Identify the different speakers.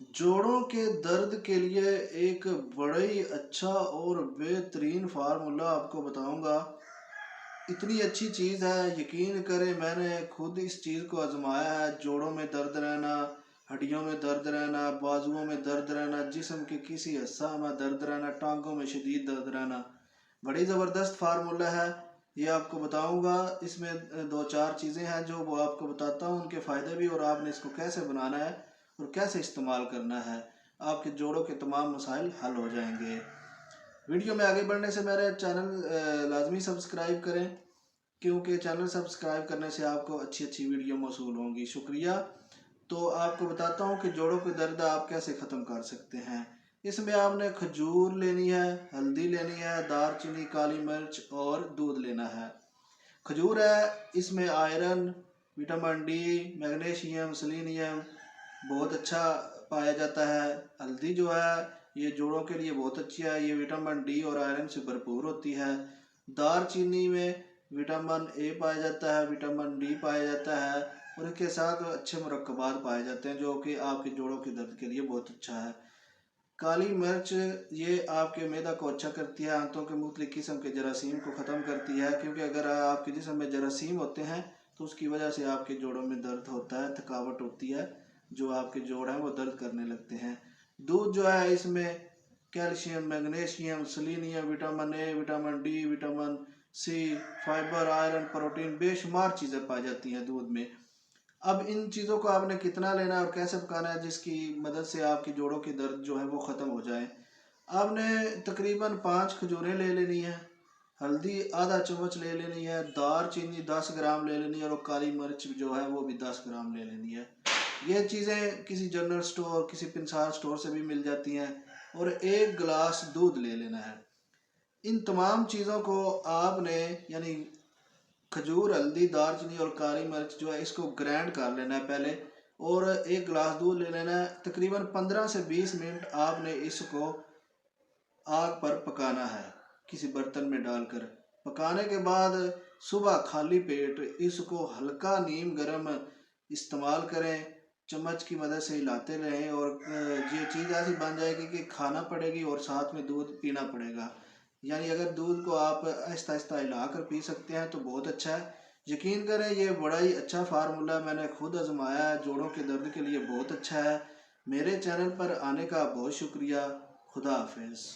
Speaker 1: जोड़ों के दर्द के लिए एक बड़ा ही अच्छा और बेहतरीन फार्मूला आपको बताऊंगा। इतनी अच्छी चीज़ है, यकीन करें मैंने खुद इस चीज़ को आजमाया है। जोड़ों में दर्द रहना, हड्डियों में दर्द रहना, बाजुओं में दर्द रहना, जिस्म के किसी हिस्सा में दर्द रहना, टांगों में शदीद दर्द रहना, बड़ी ज़बरदस्त फार्मूला है। ये आपको बताऊंगा। इसमें दो चार चीज़ें हैं जो वो आपको बताता हूँ, उनके फ़ायदे भी, और आपने इसको कैसे बनाना है और कैसे इस्तेमाल करना है। आपके जोड़ों के तमाम मसाइल हल हो जाएंगे। वीडियो में आगे बढ़ने से मेरे चैनल लाजमी सब्सक्राइब करें, क्योंकि चैनल सब्सक्राइब करने से आपको अच्छी अच्छी वीडियो मौसूल होंगी। शुक्रिया। तो आपको बताता हूँ कि जोड़ों के दर्द आप कैसे ख़त्म कर सकते हैं। इसमें आपने खजूर लेनी है, हल्दी लेनी है, दालचीनी, काली मिर्च और दूध लेना है। खजूर है, इसमें iron, vitamin D, magnesium, selenium बहुत अच्छा पाया जाता है। हल्दी जो है ये जोड़ों के लिए बहुत अच्छी है, ये विटामिन डी और आयरन से भरपूर होती है। दालचीनी में विटामिन ए पाया जाता है, विटामिन डी पाया जाता है, और इसके साथ अच्छे मुरक्कबात पाए जाते हैं जो कि आपके जोड़ों के दर्द के लिए बहुत अच्छा है। काली मिर्च ये आपके मैदा को अच्छा करती है, आंतों के मुख्तलिफ किस्म के जरासीम को ख़त्म करती है, क्योंकि अगर आपके जिस्म में जरासीम होते हैं तो उसकी वजह से आपके जोड़ों में दर्द होता है, थकावट होती है, जो आपके जोड़ हैं वो दर्द करने लगते हैं। दूध जो है इसमें calcium, magnesium, selenium, vitamin A, vitamin D, vitamin C, fibre, iron, protein, बेशुमार चीज़ें पाई जाती हैं दूध में। अब इन चीज़ों को आपने कितना लेना है और कैसे पकाना है जिसकी मदद से आपकी जोड़ों की दर्द जो है वो ख़त्म हो जाए। आपने तकरीबन 5 खजूरें ले लेनी है, हल्दी आधा चम्मच ले लेनी है, दालचीनी 10 ग्राम ले लेनी है, और काली मिर्च जो है वो भी 10 ग्राम ले लेनी है। ये चीज़ें किसी जनरल स्टोर, किसी पिंसार स्टोर से भी मिल जाती हैं। और 1 गिलास दूध ले लेना है। इन तमाम चीज़ों को आपने, यानी खजूर, हल्दी, दालचीनी और काली मिर्च जो है इसको ग्राइंड कर लेना है पहले, और 1 गिलास दूध ले लेना है। तकरीबन 15 से 20 मिनट आपने इसको आग पर पकाना है, किसी बर्तन में डालकर। पकाने के बाद सुबह खाली पेट इसको हल्का नीम गर्म इस्तेमाल करें, चम्मच की मदद से हिलाते रहें, और ये चीज़ ऐसी बन जाएगी कि खाना पड़ेगी और साथ में दूध पीना पड़ेगा। यानी अगर दूध को आप आहिस्ता आहिस्ता हिला कर पी सकते हैं तो बहुत अच्छा है। यकीन करें ये बड़ा ही अच्छा फार्मूला, मैंने खुद आजमाया है, जोड़ों के दर्द के लिए बहुत अच्छा है। मेरे चैनल पर आने का बहुत शुक्रिया। खुदा हाफिज़।